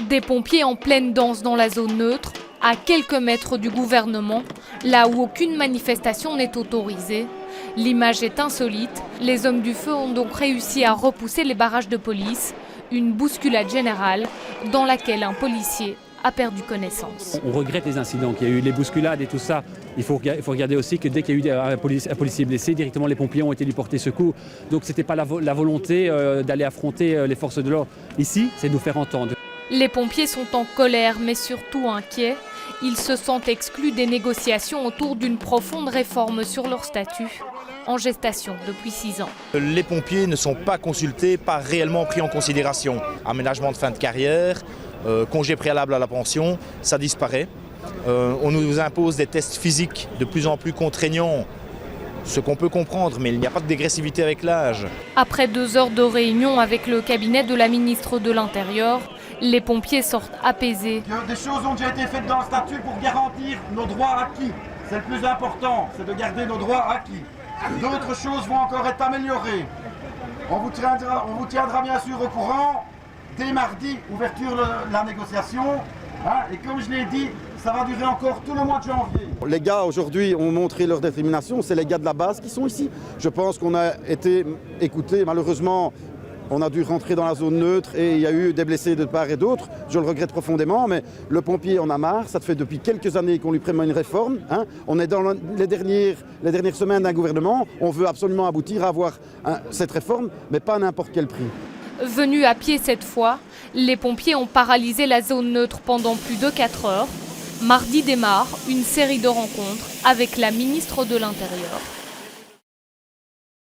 Des pompiers en pleine danse dans la zone neutre, à quelques mètres du gouvernement, là où aucune manifestation n'est autorisée. L'image est insolite. Les hommes du feu ont donc réussi à repousser les barrages de police. Une bousculade générale dans laquelle un policier a perdu connaissance. On regrette les incidents, qu'il y a eu les bousculades et tout ça. Il faut regarder aussi que dès qu'il y a eu un policier blessé, directement les pompiers ont été lui porter secours. Donc ce n'était pas la volonté d'aller affronter les forces de l'ordre. Ici, c'est de nous faire entendre. Les pompiers sont en colère, mais surtout inquiets. Ils se sentent exclus des négociations autour d'une profonde réforme sur leur statut, en gestation depuis 6 ans. Les pompiers ne sont pas consultés, pas réellement pris en considération. Aménagement de fin de carrière, congé préalable à la pension, ça disparaît. On nous impose des tests physiques de plus en plus contraignants, ce qu'on peut comprendre, mais il n'y a pas de dégressivité avec l'âge. Après 2 heures de réunion avec le cabinet de la ministre de l'Intérieur, les pompiers sortent apaisés. Des choses ont déjà été faites dans le statut pour garantir nos droits acquis. C'est le plus important, c'est de garder nos droits acquis. D'autres choses vont encore être améliorées. On vous tiendra bien sûr au courant. Dès mardi, ouverture de la négociation. Et comme je l'ai dit, ça va durer encore tout le mois de janvier. Les gars aujourd'hui ont montré leur détermination, c'est les gars de la base qui sont ici. Je pense qu'on a été écoutés, malheureusement. On a dû rentrer dans la zone neutre et il y a eu des blessés de part et d'autre. Je le regrette profondément, mais le pompier en a marre. Ça fait depuis quelques années qu'on lui prévoit une réforme. On est dans les dernières semaines d'un gouvernement. On veut absolument aboutir à avoir cette réforme, mais pas à n'importe quel prix. Venus à pied cette fois, les pompiers ont paralysé la zone neutre pendant plus de 4 heures. Mardi démarre une série de rencontres avec la ministre de l'Intérieur.